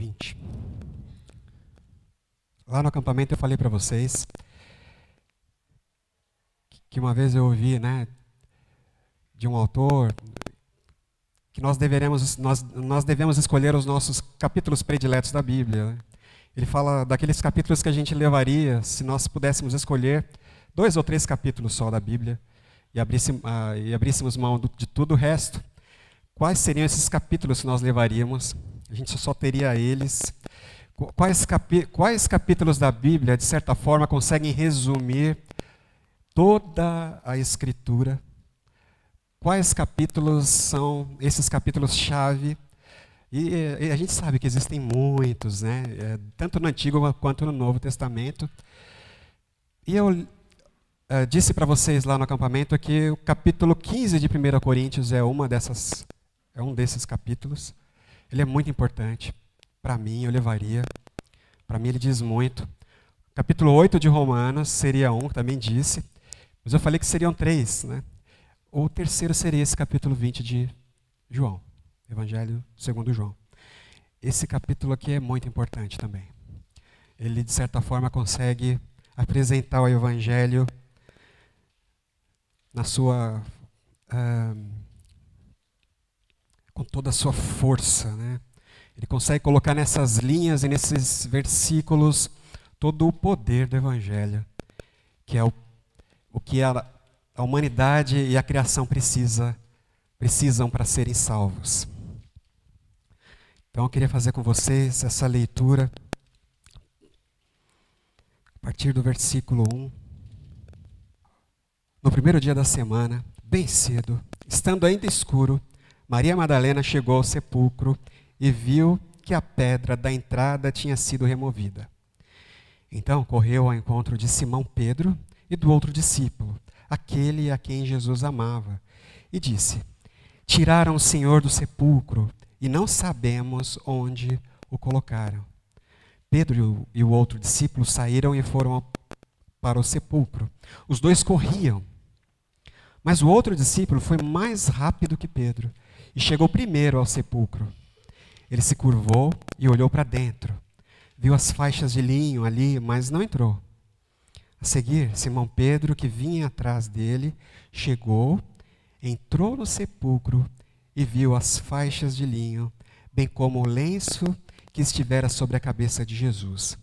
20. Lá no acampamento eu falei para vocês que uma vez eu ouvi, de um autor que nós devemos escolher os nossos capítulos prediletos da Bíblia. Né? Ele fala daqueles capítulos que a gente levaria se nós pudéssemos escolher 2 ou 3 capítulos só da Bíblia e abríssemos mão de tudo o resto. Quais seriam esses capítulos que nós levaríamos? A gente só teria eles. Quais capítulos da Bíblia, de certa forma, conseguem resumir toda a Escritura? Quais capítulos são esses capítulos-chave? E a gente sabe que existem muitos, tanto no Antigo quanto no Novo Testamento. E eu disse para vocês lá no acampamento que o capítulo 15 de 1 Coríntios é um desses capítulos. Ele é muito importante. Para mim, eu levaria. Para mim, ele diz muito. Capítulo 8 de Romanos seria um, também disse. Mas eu falei que seriam 3, O terceiro seria esse capítulo 20 de João. Evangelho segundo João. Esse capítulo aqui é muito importante também. Ele, de certa forma, consegue apresentar o Evangelho na sua... com toda a sua força, Ele consegue colocar nessas linhas e nesses versículos todo o poder do Evangelho, que é o que a humanidade e a criação precisam para serem salvos. Então eu queria fazer com vocês essa leitura a partir do versículo 1. No primeiro dia da semana, bem cedo, estando ainda escuro, Maria Madalena chegou ao sepulcro e viu que a pedra da entrada tinha sido removida. Então correu ao encontro de Simão Pedro e do outro discípulo, aquele a quem Jesus amava, e disse: Tiraram o Senhor do sepulcro e não sabemos onde o colocaram. Pedro e o outro discípulo saíram e foram para o sepulcro. Os dois corriam, mas o outro discípulo foi mais rápido que Pedro e chegou primeiro ao sepulcro. Ele se curvou e olhou para dentro. Viu as faixas de linho ali, mas não entrou. A seguir, Simão Pedro, que vinha atrás dele, chegou, entrou no sepulcro e viu as faixas de linho, bem como o lenço que estivera sobre a cabeça de Jesus.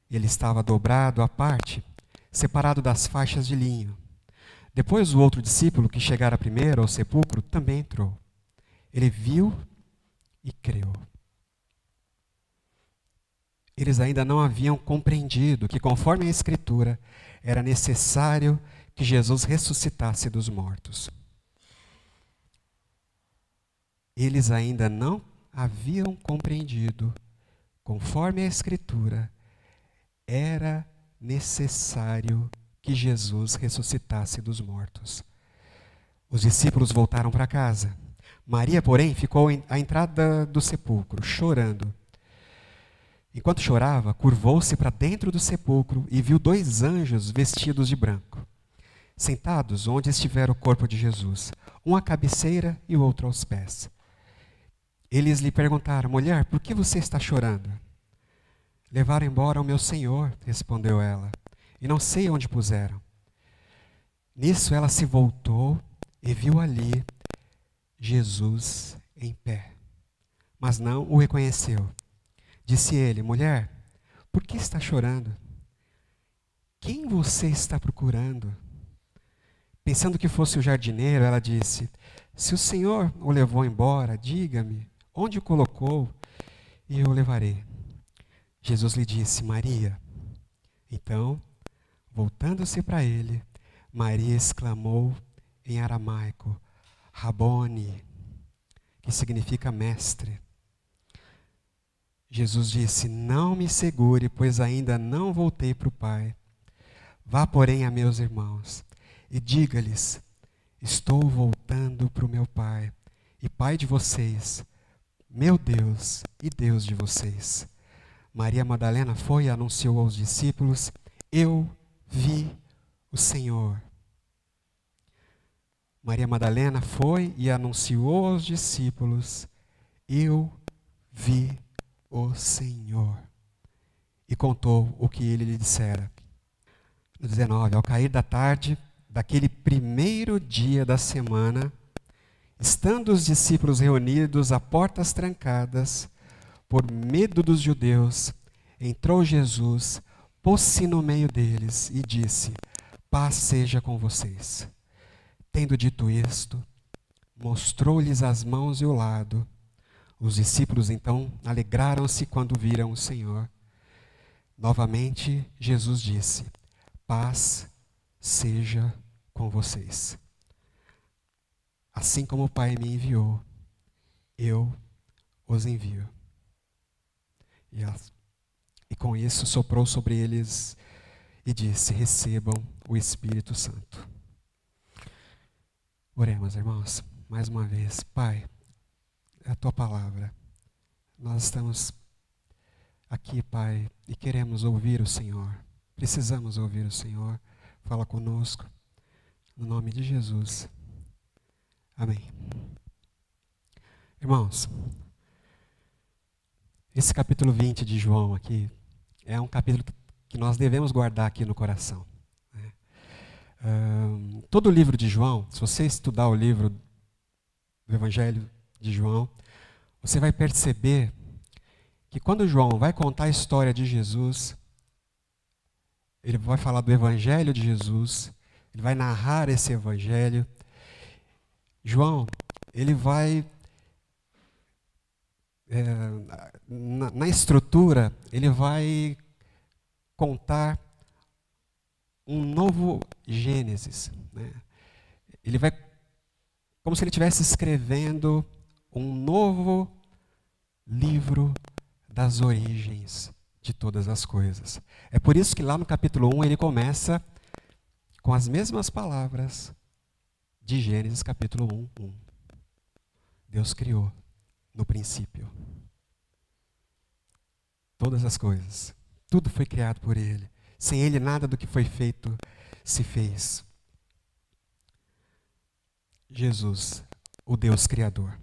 Ele estava dobrado à parte, separado das faixas de linho. Depois o outro discípulo, que chegara primeiro ao sepulcro, também entrou. Ele viu e creu. Eles ainda não haviam compreendido que, conforme a Escritura, era necessário que Jesus ressuscitasse dos mortos. Eles ainda não haviam compreendido, conforme a Escritura, era necessário que Jesus ressuscitasse dos mortos. Os discípulos voltaram para casa. Maria, porém, ficou à entrada do sepulcro, chorando. Enquanto chorava, curvou-se para dentro do sepulcro e viu 2 anjos vestidos de branco, sentados onde estivera o corpo de Jesus, um à cabeceira e o outro aos pés. Eles lhe perguntaram: Mulher, por que você está chorando? Levaram embora o meu Senhor, respondeu ela, e não sei onde puseram. Nisso ela se voltou e viu ali Jesus em pé, mas não o reconheceu. Disse ele: Mulher, por que está chorando? Quem você está procurando? Pensando que fosse o jardineiro, ela disse: Se o Senhor o levou embora, diga-me onde o colocou e eu o levarei. Jesus lhe disse: Maria. Então, voltando-se para ele, Maria exclamou em aramaico: Rabone, que significa mestre. Jesus disse: Não me segure, pois ainda não voltei para o Pai. Vá, porém, a meus irmãos e diga-lhes: Estou voltando para o meu Pai e Pai de vocês, meu Deus e Deus de vocês. Maria Madalena foi e anunciou aos discípulos: Eu vi o Senhor. Maria Madalena foi e anunciou aos discípulos: Eu vi o Senhor. E contou o que ele lhe dissera. No 19, ao cair da tarde, daquele primeiro dia da semana, estando os discípulos reunidos a portas trancadas, por medo dos judeus, entrou Jesus, pôs-se no meio deles e disse: paz seja com vocês. Tendo dito isto, mostrou-lhes as mãos e o lado. Os discípulos então alegraram-se quando viram o Senhor. Novamente Jesus disse: paz seja com vocês. Assim como o Pai me enviou, eu os envio. E com isso soprou sobre eles e disse: recebam o Espírito Santo. Oremos, irmãos, mais uma vez. Pai, é a Tua palavra. Nós estamos aqui, Pai, e queremos ouvir o Senhor. Precisamos ouvir o Senhor. Fala conosco. No nome de Jesus. Amém. Irmãos, esse capítulo 20 de João aqui é um capítulo que nós devemos guardar aqui no coração. Né? Todo o livro de João, se você estudar o livro do Evangelho de João, você vai perceber que quando João vai contar a história de Jesus, ele vai falar do Evangelho de Jesus, ele vai narrar esse Evangelho. João, ele vai, na estrutura, ele vai contar um novo Gênesis. Né? Ele vai, como se ele estivesse escrevendo um novo livro das origens de todas as coisas. É por isso que lá no capítulo 1 ele começa com as mesmas palavras de Gênesis capítulo 1:1. Deus criou no princípio todas as coisas. Tudo foi criado por Ele. Sem Ele nada do que foi feito se fez. Jesus, o Deus Criador.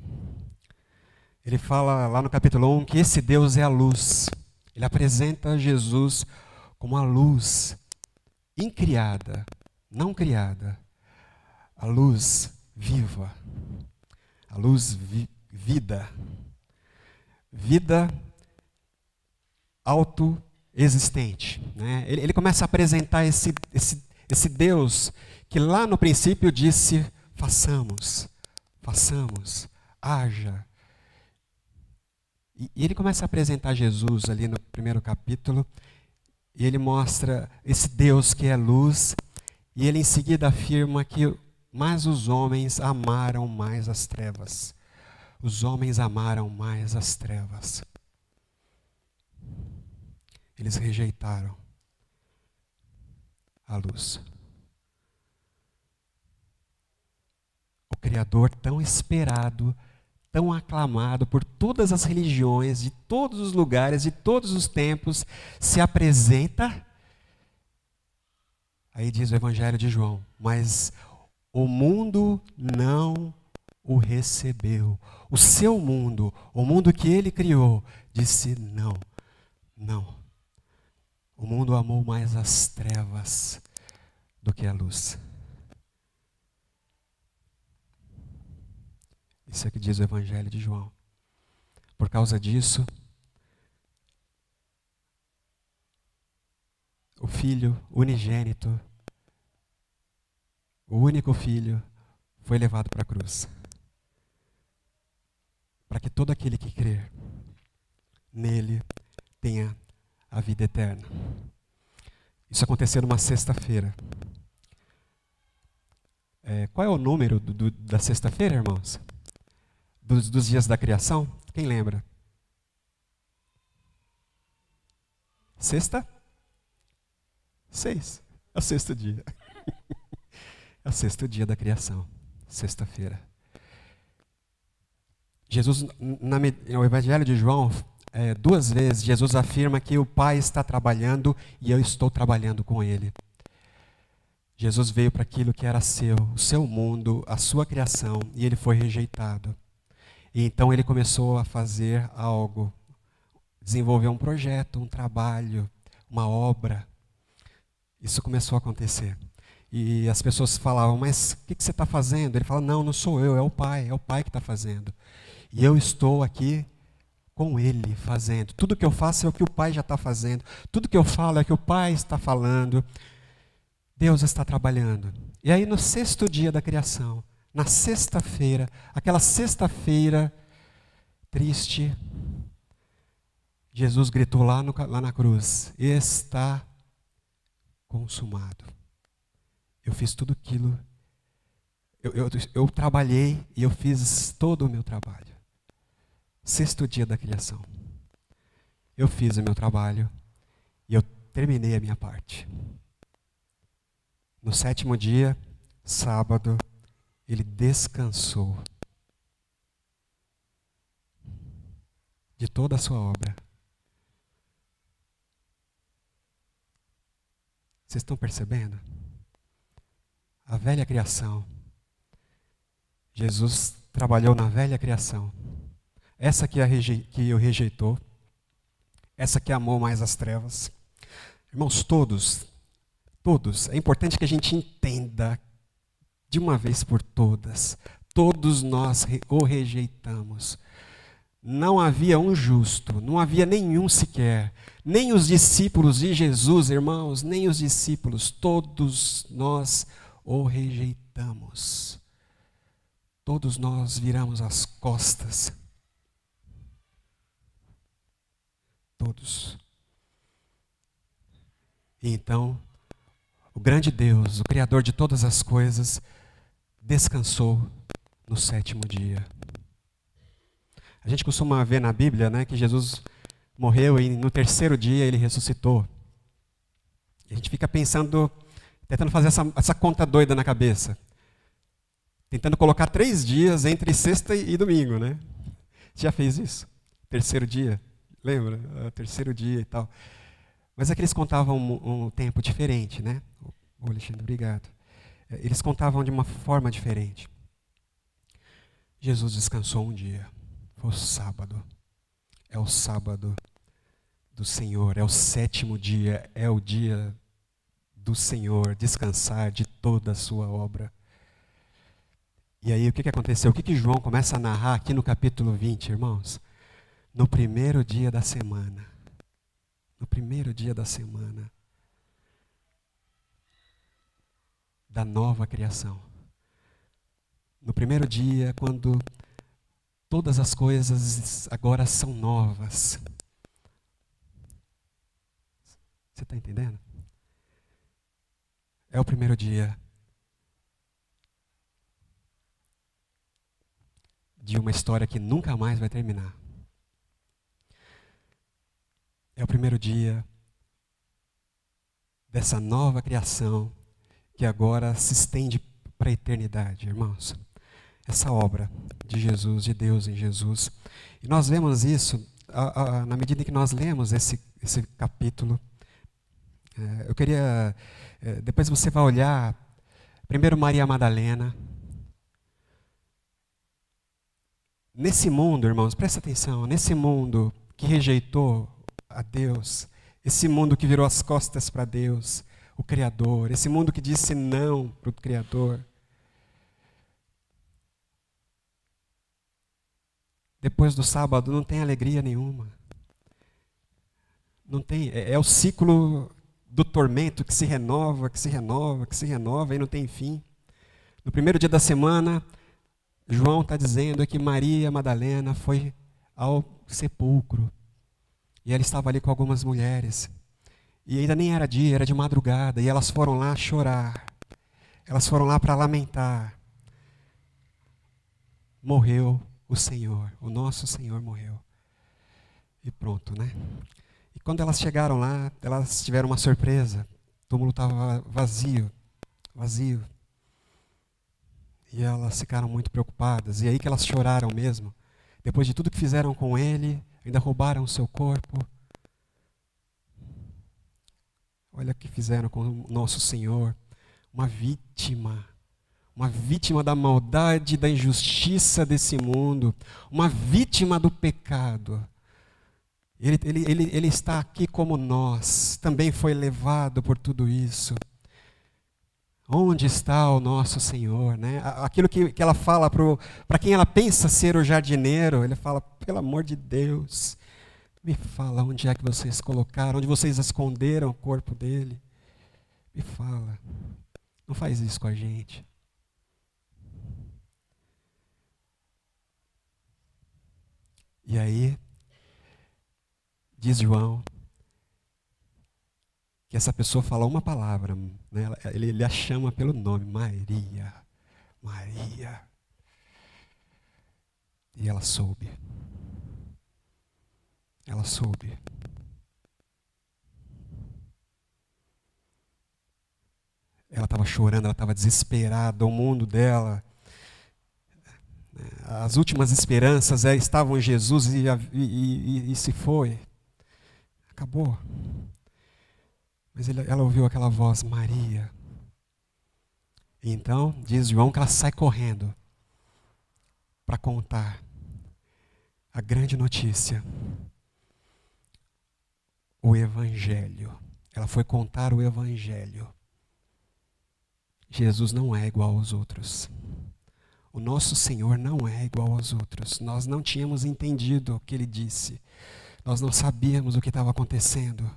Ele fala lá no capítulo 1 que esse Deus é a luz. Ele apresenta Jesus como a luz incriada, não criada. A luz viva, a luz vida, vida autoexistente. Né? Ele começa a apresentar esse Deus que lá no princípio disse: façamos, haja. E ele começa a apresentar Jesus ali no primeiro capítulo, e ele mostra esse Deus que é luz, e ele em seguida afirma que mas os homens amaram mais as trevas. Os homens amaram mais as trevas. Eles rejeitaram a luz. O Criador tão esperado, tão aclamado por todas as religiões, de todos os lugares, de todos os tempos, se apresenta. Aí diz o Evangelho de João: mas o mundo não o recebeu. O seu mundo, o mundo que ele criou, disse não, não. O mundo amou mais as trevas do que a luz. Isso é o que diz o Evangelho de João. Por causa disso, o Filho unigênito, o único Filho, foi levado para a cruz. Para que todo aquele que crer nele tenha a vida eterna. Isso aconteceu numa sexta-feira. Qual é o número da sexta-feira, irmãos? Dos dias da criação? Quem lembra? Sexta? 6. É o sexto dia. É o sexto dia da criação. Sexta-feira. Jesus, no Evangelho de João, 2 vezes, Jesus afirma que o Pai está trabalhando e eu estou trabalhando com Ele. Jesus veio para aquilo que era seu, o seu mundo, a sua criação, e Ele foi rejeitado. E então Ele começou a fazer algo, desenvolver um projeto, um trabalho, uma obra. Isso começou a acontecer. E as pessoas falavam, mas o que você está fazendo? Ele fala, não sou eu, é o Pai que está fazendo. E eu estou aqui com Ele fazendo. Tudo que eu faço é o que o Pai já está fazendo. Tudo que eu falo é o que o Pai está falando. Deus está trabalhando. E aí no 6º dia da criação, na sexta-feira, aquela sexta-feira triste, Jesus gritou lá na cruz, está consumado. Eu fiz tudo aquilo, eu trabalhei e eu fiz todo o meu trabalho. 6º dia da criação. Eu fiz o meu trabalho e eu terminei a minha parte. No 7º dia, sábado, ele descansou de toda a sua obra. Vocês estão percebendo? A velha criação. Jesus trabalhou na velha criação. Essa que o rejeitou. Essa que amou mais as trevas. Irmãos, todos, é importante que a gente entenda de uma vez por todas. Todos nós o rejeitamos. Não havia um justo, não havia nenhum sequer. Nem os discípulos de Jesus, irmãos, nem os discípulos, todos nós o rejeitamos. Todos nós viramos as costas. Todos. E então, o grande Deus, o Criador de todas as coisas, descansou no 7º dia. A gente costuma ver na Bíblia, né, que Jesus morreu e no 3º dia ele ressuscitou. E a gente fica pensando, tentando fazer essa conta doida na cabeça. Tentando colocar 3 dias entre sexta e domingo, né? Você já fez isso? 3º dia, lembra? 3º dia e tal. Mas é que eles contavam um tempo diferente, né? Ô, Alexandre, obrigado. Eles contavam de uma forma diferente. Jesus descansou um dia. Foi o sábado. É o sábado do Senhor. É o 7º dia. É o dia do Senhor. Descansar de toda a sua obra. E aí o que aconteceu? O que João começa a narrar aqui no capítulo 20, irmãos? No 1º dia da semana. No 1º dia da semana. Da nova criação. No 1º dia, quando todas as coisas agora são novas. Você está entendendo? É o 1º dia de uma história que nunca mais vai terminar. É o 1º dia dessa nova criação que agora se estende para a eternidade, irmãos. Essa obra de Jesus, de Deus em Jesus. E nós vemos isso na medida em que nós lemos esse capítulo. Eu queria, depois você vai olhar, primeiro Maria Madalena. Nesse mundo, irmãos, presta atenção, nesse mundo que rejeitou a Deus, esse mundo que virou as costas para Deus, o Criador, esse mundo que disse não para o Criador, depois do sábado não tem alegria nenhuma. Não tem, é o ciclo do tormento que se renova, que se renova, que se renova e não tem fim. No 1º dia da semana, João está dizendo que Maria Madalena foi ao sepulcro. E ela estava ali com algumas mulheres. E ainda nem era dia, era de madrugada. E elas foram lá chorar. Elas foram lá para lamentar. Morreu o Senhor, o nosso Senhor morreu. E pronto, né? E quando elas chegaram lá, elas tiveram uma surpresa. O túmulo estava vazio, vazio. E elas ficaram muito preocupadas. E aí que elas choraram mesmo. Depois de tudo que fizeram com ele, ainda roubaram o seu corpo. Olha o que fizeram com o nosso Senhor. Uma vítima da maldade, da injustiça desse mundo, uma vítima do pecado. Ele está aqui como nós, também foi levado por tudo isso. Onde está o nosso Senhor? Né? Aquilo que ela fala para quem ela pensa ser o jardineiro, ele fala, pelo amor de Deus, me fala onde é que vocês colocaram, onde vocês esconderam o corpo dele. Me fala, não faz isso com a gente. E aí, diz João, que essa pessoa fala uma palavra, né? Ele a chama pelo nome, Maria, Maria. E ela soube. Ela soube. Ela estava chorando, ela estava desesperada, o mundo dela, as últimas esperanças estavam em Jesus e se foi. Acabou. Mas ela ouviu aquela voz, Maria. E então, diz João que ela sai correndo para contar a grande notícia, o Evangelho. Ela foi contar o Evangelho. Jesus não é igual aos outros. O nosso Senhor não é igual aos outros. Nós não tínhamos entendido o que Ele disse. Nós não sabíamos o que estava acontecendo.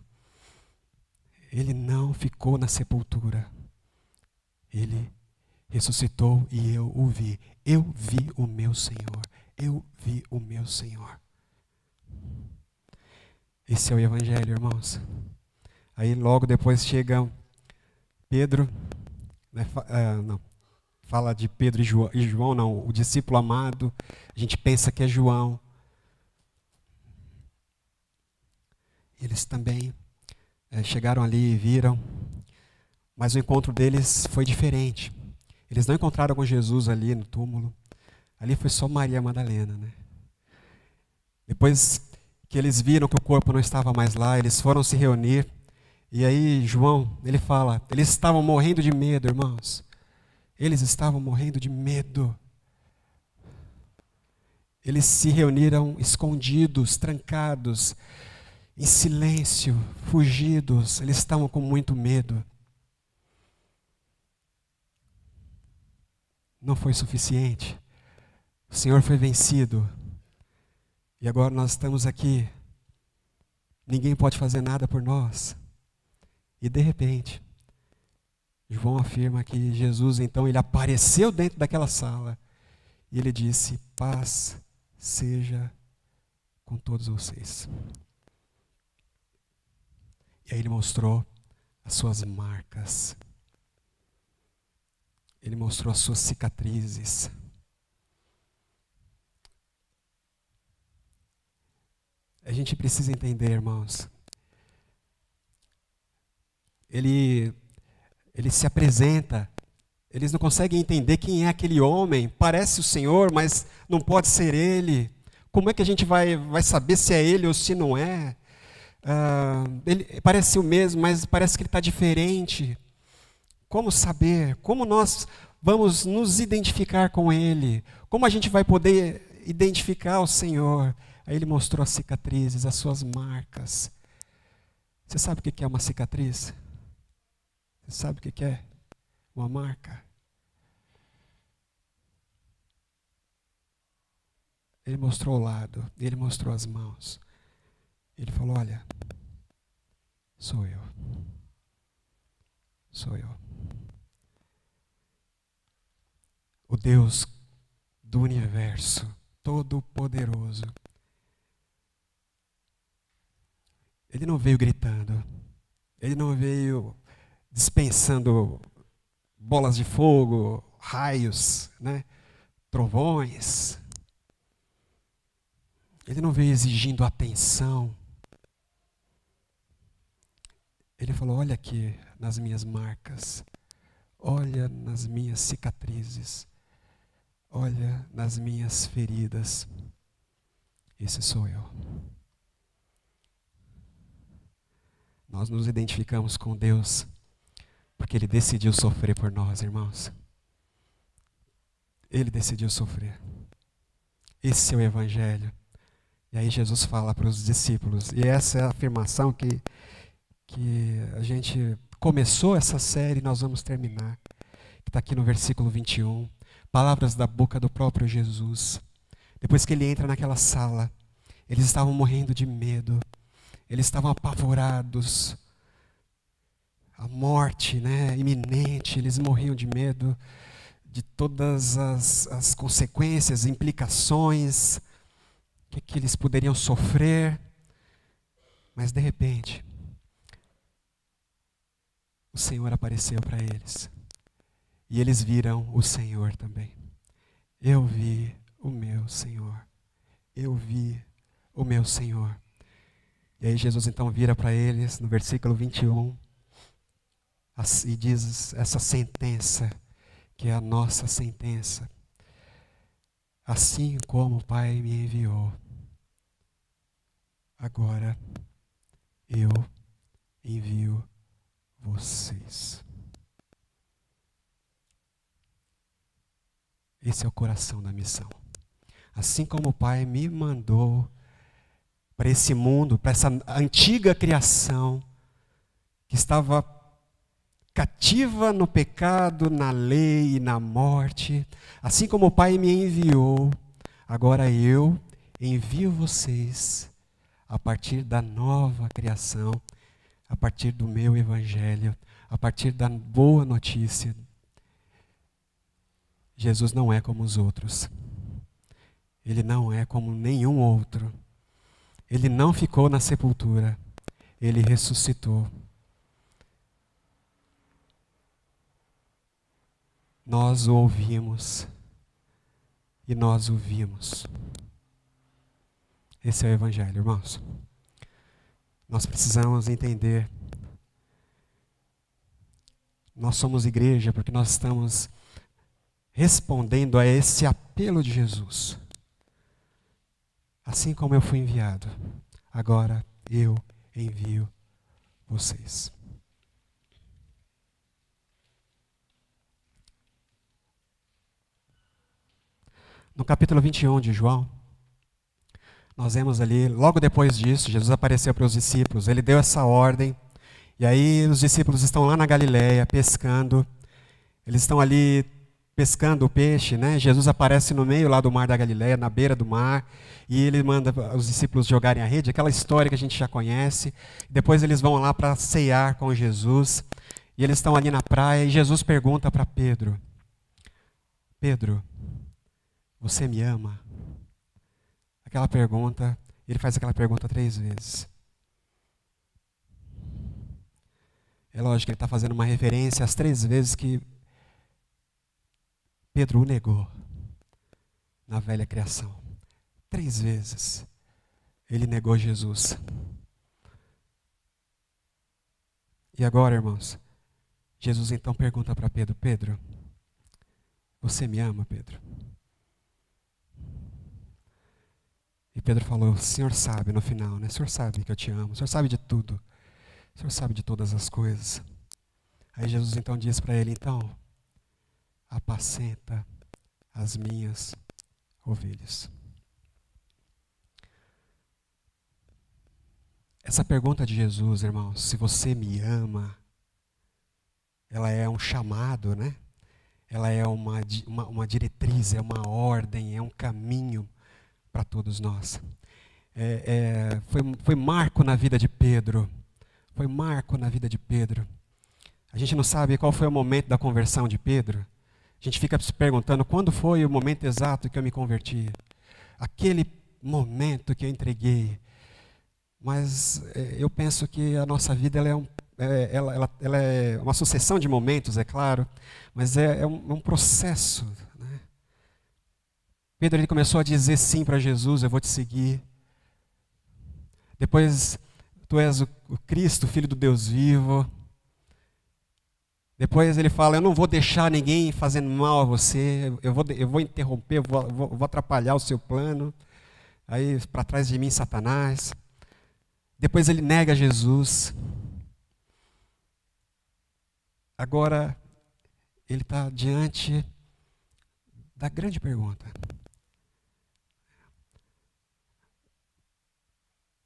Ele não ficou na sepultura. Ele ressuscitou e eu o vi. Eu vi o meu Senhor. Eu vi o meu Senhor. Esse é o Evangelho, irmãos. Aí logo depois chega Pedro, né, fala de Pedro e João, não, o discípulo amado. A gente pensa que é João. Eles também chegaram ali e viram, mas o encontro deles foi diferente. Eles não encontraram com Jesus ali no túmulo. Ali foi só Maria Madalena, né? Depois que eles viram que o corpo não estava mais lá, eles foram se reunir. E aí João, ele fala, eles estavam morrendo de medo, irmãos. Eles estavam morrendo de medo. Eles se reuniram escondidos, trancados, em silêncio, fugidos. Eles estavam com muito medo. Não foi suficiente. O Senhor foi vencido. E agora nós estamos aqui. Ninguém pode fazer nada por nós. E de repente, João afirma que Jesus, então, ele apareceu dentro daquela sala. E ele disse, paz seja com todos vocês. E aí ele mostrou as suas marcas. Ele mostrou as suas cicatrizes. A gente precisa entender, irmãos. Ele se apresenta. Eles não conseguem entender quem é aquele homem. Parece o Senhor, mas não pode ser ele. Como é que a gente vai saber se é ele ou se não é? Ele parece o mesmo, mas parece que ele está diferente. Como saber? Como nós vamos nos identificar com ele? Como a gente vai poder identificar o Senhor? Aí ele mostrou as cicatrizes, as suas marcas. Você sabe o que é uma cicatriz? Você sabe o que é uma marca? Ele mostrou o lado, ele mostrou as mãos. Ele falou, olha, sou eu. Sou eu. O Deus do universo, todo-poderoso. Ele não veio gritando. Ele não veio dispensando bolas de fogo, raios, né? Trovões. Ele não veio exigindo atenção. Ele falou, olha aqui nas minhas marcas. Olha nas minhas cicatrizes. Olha nas minhas feridas. Esse sou eu. Nós nos identificamos com Deus porque Ele decidiu sofrer por nós, irmãos. Ele decidiu sofrer. Esse é o Evangelho. E aí Jesus fala para os discípulos, e essa é a afirmação que a gente começou essa série e nós vamos terminar, que está aqui no versículo 21, palavras da boca do próprio Jesus. Depois que ele entra naquela sala, eles estavam morrendo de medo, eles estavam apavorados, a morte, né, iminente, eles morriam de medo de todas as consequências, implicações que eles poderiam sofrer. Mas de repente, o Senhor apareceu para eles. E eles viram o Senhor também. Eu vi o meu Senhor. Eu vi o meu Senhor. E aí Jesus então vira para eles, no versículo 21, e diz essa sentença, que é a nossa sentença. Assim como o Pai me enviou, agora eu envio vocês. Esse é o coração da missão. Assim como o Pai me mandou para esse mundo, para essa antiga criação que estava cativa no pecado, na lei e na morte, assim como o Pai me enviou, agora eu envio vocês a partir da nova criação, a partir do meu evangelho, a partir da boa notícia. Jesus não é como os outros. Ele não é como nenhum outro. Ele não ficou na sepultura. Ele ressuscitou. Nós o ouvimos e nós o vimos. Esse é o evangelho, irmãos. Nós precisamos entender. Nós somos igreja porque nós estamos respondendo a esse apelo de Jesus. Assim como eu fui enviado, agora eu envio vocês. No capítulo 21 de João, nós vemos ali, logo depois disso, Jesus apareceu para os discípulos, ele deu essa ordem, e aí os discípulos estão lá na Galileia pescando, eles estão ali pescando o peixe, né? Jesus aparece no meio lá do mar da Galileia, na beira do mar, e ele manda os discípulos jogarem a rede, aquela história que a gente já conhece. Depois eles vão lá para ceiar com Jesus, e eles estão ali na praia, e Jesus pergunta para Pedro, Pedro, você me ama? Aquela pergunta, ele faz aquela pergunta 3 vezes. É lógico que ele está fazendo uma referência às 3 vezes que Pedro o negou na velha criação. 3 vezes ele negou Jesus. E agora, irmãos, Jesus então pergunta para Pedro, Pedro, você me ama, Pedro? E Pedro falou, o Senhor sabe no final, né? O Senhor sabe que eu te amo, o Senhor sabe de tudo, o Senhor sabe de todas as coisas. Aí Jesus então diz para ele, então, apacenta as minhas ovelhas. Essa pergunta de Jesus, irmãos, se você me ama, ela é um chamado, né? Ela é uma diretriz, é uma ordem, é um caminho para todos nós. Foi marco na vida de Pedro. Foi marco na vida de Pedro. A gente não sabe qual foi o momento da conversão de Pedro. A gente fica se perguntando quando foi o momento exato que eu me converti. Aquele momento que eu entreguei. Mas eu penso que a nossa vida ela é uma sucessão de momentos, é claro, mas é um processo. Né? Pedro ele começou a dizer sim para Jesus, eu vou te seguir. Depois, tu és o Cristo, Filho do Deus vivo. Depois ele fala, eu não vou deixar ninguém fazendo mal a você, eu vou interromper, eu vou atrapalhar o seu plano. Aí, para trás de mim, Satanás. Depois ele nega Jesus. Agora, ele está diante da grande pergunta.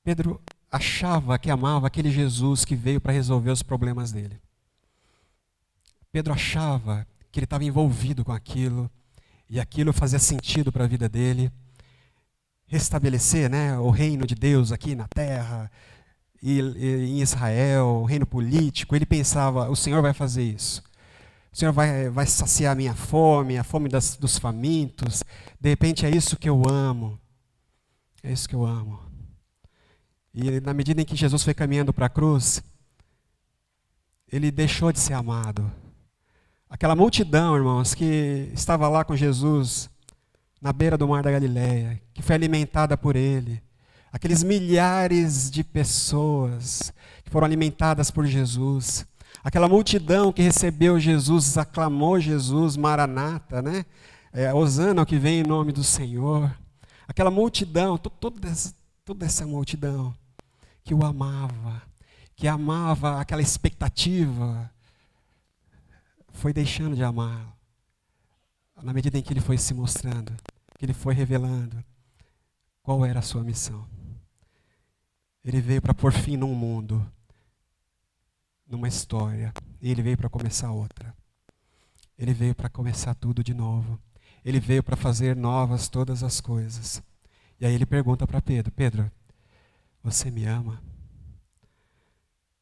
Pedro achava que amava aquele Jesus que veio para resolver os problemas dele. Pedro achava que ele estava envolvido com aquilo, e aquilo fazia sentido para a vida dele. Restabelecer, né, o reino de Deus aqui na terra, e em Israel, o reino político. Ele pensava, o Senhor vai fazer isso. O Senhor vai saciar a minha fome, a fome dos famintos. De repente é isso que eu amo. É isso que eu amo. E na medida em que Jesus foi caminhando para a cruz, ele deixou de ser amado. Aquela multidão, irmãos, que estava lá com Jesus na beira do mar da Galileia, que foi alimentada por ele. Aqueles milhares de pessoas que foram alimentadas por Jesus. Aquela multidão que recebeu Jesus, aclamou Jesus, Maranata, né? Hosana, o que vem em nome do Senhor. Aquela multidão, toda essa multidão que o amava, que amava aquela expectativa, foi deixando de amá-lo. Na medida em que ele foi se mostrando, que ele foi revelando qual era a sua missão. Ele veio para pôr fim num mundo, numa história, e ele veio para começar outra. Ele veio para começar tudo de novo. Ele veio para fazer novas todas as coisas. E aí ele pergunta para Pedro, Pedro, você me ama?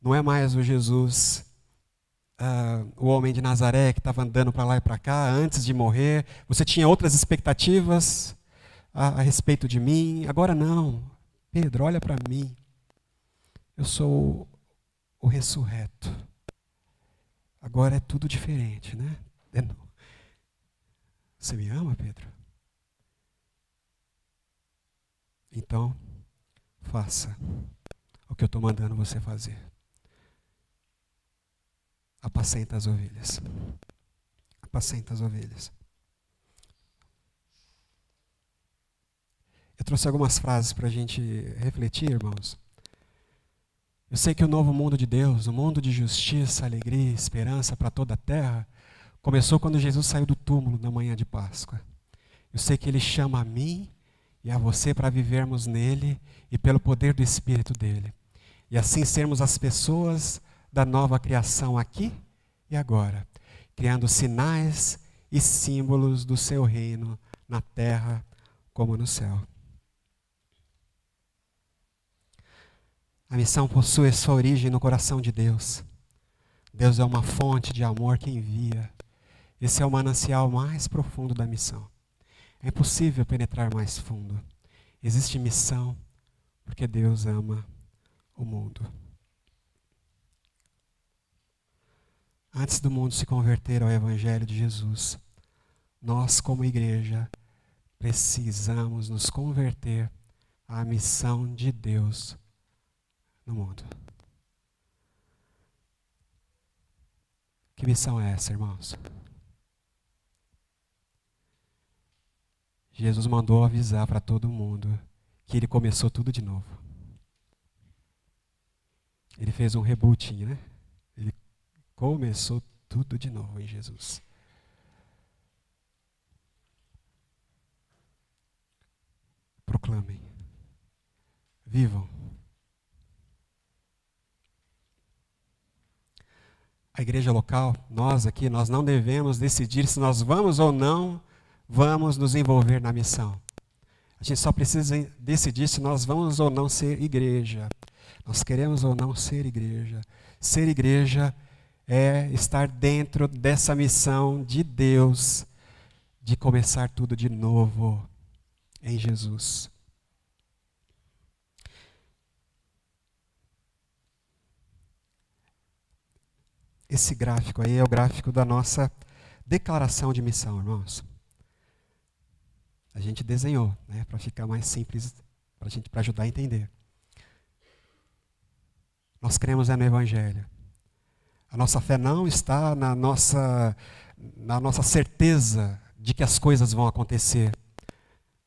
Não é mais o Jesus, o homem de Nazaré que estava andando para lá e para cá antes de morrer. Você tinha outras expectativas a respeito de mim. Agora não. Pedro, olha para mim. Eu sou o ressurreto. Agora é tudo diferente, né? Você me ama, Pedro? Então, faça o que eu estou mandando você fazer. Apacenta as ovelhas. Apacenta as ovelhas. Eu trouxe algumas frases para a gente refletir, irmãos. Eu sei que o novo mundo de Deus, o mundo de justiça, alegria, esperança para toda a terra, começou quando Jesus saiu do túmulo na manhã de Páscoa. Eu sei que Ele chama a mim e a você para vivermos nele e pelo poder do Espírito dele. E assim sermos as pessoas da nova criação aqui e agora, criando sinais e símbolos do seu reino na terra como no céu. A missão possui sua origem no coração de Deus. Deus é uma fonte de amor que envia. Esse é o manancial mais profundo da missão. É impossível penetrar mais fundo. Existe missão porque Deus ama o mundo. Antes do mundo se converter ao Evangelho de Jesus, nós, como igreja, precisamos nos converter à missão de Deus no mundo. Que missão é essa, irmãos? Jesus mandou avisar para todo mundo que Ele começou tudo de novo. Ele fez um rebooting, né? Ele começou tudo de novo em Jesus. Proclamem. Vivam. A igreja local, nós aqui, nós não devemos decidir se nós vamos ou não vamos nos envolver na missão. A gente só precisa decidir se nós vamos ou não ser igreja. Nós queremos ou não ser igreja. Ser igreja é estar dentro dessa missão de Deus de começar tudo de novo em Jesus. Esse gráfico aí é o gráfico da nossa declaração de missão, irmãos. A gente desenhou, né, para ficar mais simples, para ajudar a entender. Nós cremos no Evangelho. A nossa fé não está na nossa certeza de que as coisas vão acontecer.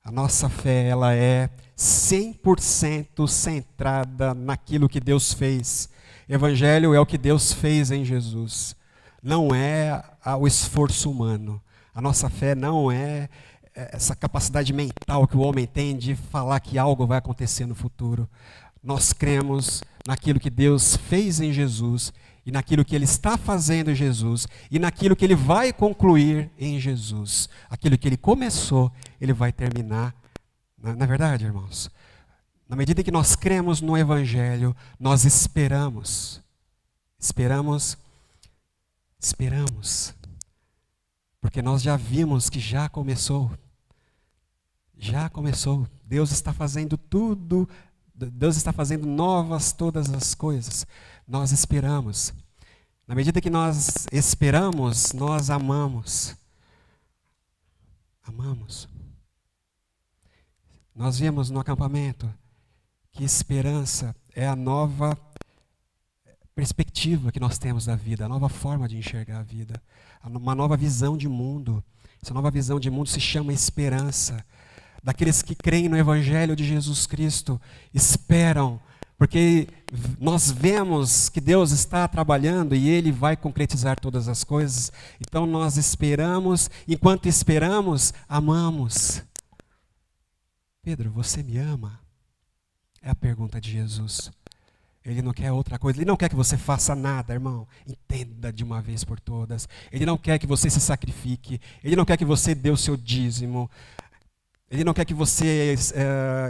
A nossa fé, ela é 100% centrada naquilo que Deus fez. Evangelho é o que Deus fez em Jesus. Não é o esforço humano. A nossa fé não é essa capacidade mental que o homem tem de falar que algo vai acontecer no futuro. nós cremos naquilo que Deus fez em Jesus e naquilo que Ele está fazendo em Jesus e naquilo que Ele vai concluir em Jesus. Aquilo que Ele começou, Ele vai terminar. Não é verdade, irmãos? Na medida em que nós cremos no Evangelho, nós esperamos. Esperamos. Porque nós já vimos que já começou. Já começou. Deus está fazendo tudo. Deus está fazendo novas todas as coisas. Nós esperamos. Na medida que nós esperamos, nós amamos. Amamos. Nós vimos no acampamento que esperança é a nova perspectiva que nós temos da vida, a nova forma de enxergar a vida, uma nova visão de mundo. Essa nova visão de mundo se chama esperança. Daqueles que creem no Evangelho de Jesus Cristo, esperam, porque nós vemos que Deus está trabalhando e Ele vai concretizar todas as coisas. Então nós esperamos, enquanto esperamos, amamos. Pedro, você me ama? É a pergunta de Jesus. Ele não quer outra coisa. Ele não quer que você faça nada, irmão. Entenda de uma vez por todas. Ele não quer que você se sacrifique. Ele não quer que você dê o seu dízimo. Ele não quer que você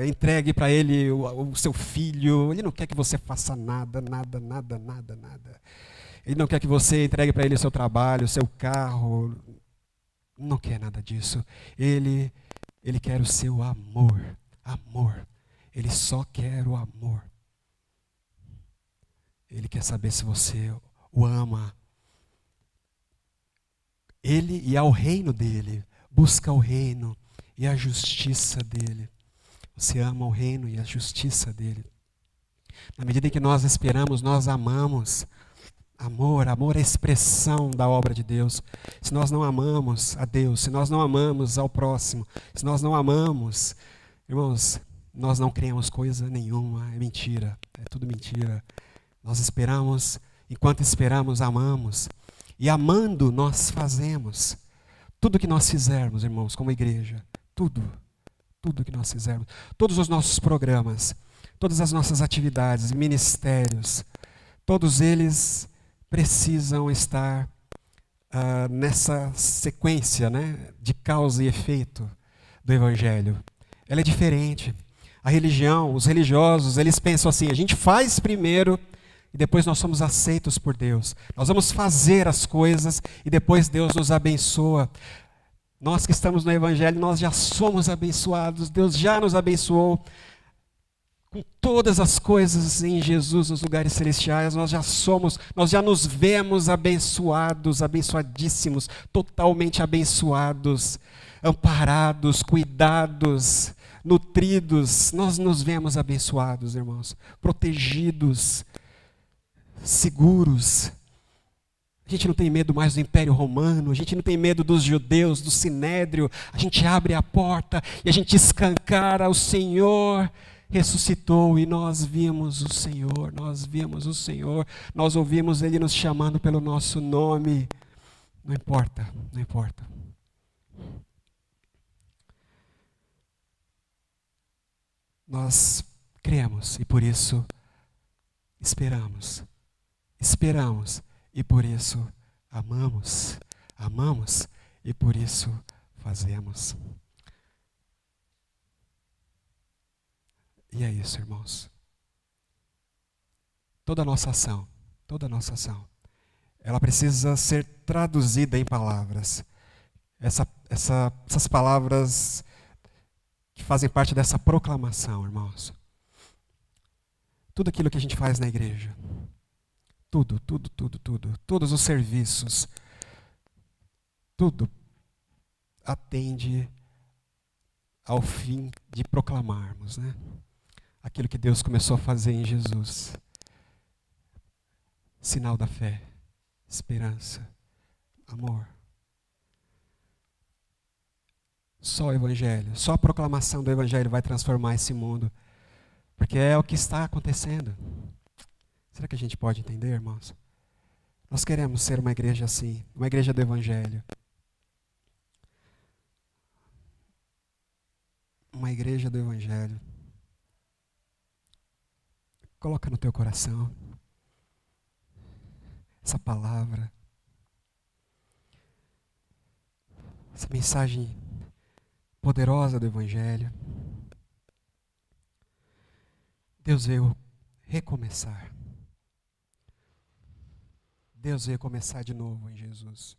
entregue para Ele o seu filho. Ele não quer que você faça nada. Ele não quer que você entregue para Ele o seu trabalho, o seu carro. Não quer nada disso. Ele quer o seu amor. Amor. Ele só quer o amor. Ele quer saber se você o ama. Ele e ao reino dele. Busca o reino e a justiça dele. Você ama o reino e a justiça dele. Na medida em que nós esperamos, nós amamos. Amor é a expressão da obra de Deus. Se nós não amamos a Deus, se nós não amamos ao próximo, se nós não amamos, irmãos, nós não criamos coisa nenhuma, é mentira, é tudo mentira. Nós esperamos, enquanto esperamos, amamos. E amando, nós fazemos. Tudo que nós fizermos, irmãos, como igreja, tudo que nós fizermos, todos os nossos programas, todas as nossas atividades, ministérios, todos eles precisam estar nessa sequência, né, de causa e efeito do Evangelho. Ela é diferente. A religião, os religiosos, eles pensam assim, a gente faz primeiro e depois nós somos aceitos por Deus. Nós vamos fazer as coisas e depois Deus nos abençoa. Nós que estamos no Evangelho, nós já somos abençoados. Deus já nos abençoou com todas as coisas em Jesus nos lugares celestiais. Nós já nos vemos abençoados, abençoadíssimos, totalmente abençoados, amparados, cuidados, nutridos. Nós nos vemos abençoados, irmãos, protegidos, seguros. A gente não tem medo mais do Império Romano, a gente não tem medo dos judeus, do Sinédrio. A gente abre a porta e a gente escancara: o Senhor ressuscitou e nós vimos o Senhor, nós ouvimos Ele nos chamando pelo nosso nome. Não importa. Nós cremos e por isso esperamos e por isso amamos e por isso fazemos. E é isso, irmãos. Toda a nossa ação, ela precisa ser traduzida em palavras. Essas palavras que fazem parte dessa proclamação, irmãos. Tudo aquilo que a gente faz na igreja, todos os serviços, tudo atende ao fim de proclamarmos, né? Aquilo que Deus começou a fazer em Jesus. Sinal da fé, esperança, amor. Só o Evangelho, só a proclamação do Evangelho vai transformar esse mundo. Porque é o que está acontecendo. Será que a gente pode entender, irmãos? Nós queremos ser uma igreja assim, uma igreja do Evangelho. Uma igreja do Evangelho. Coloca no teu coração essa palavra, essa mensagem poderosa do Evangelho. Deus veio recomeçar. Deus veio começar de novo em Jesus.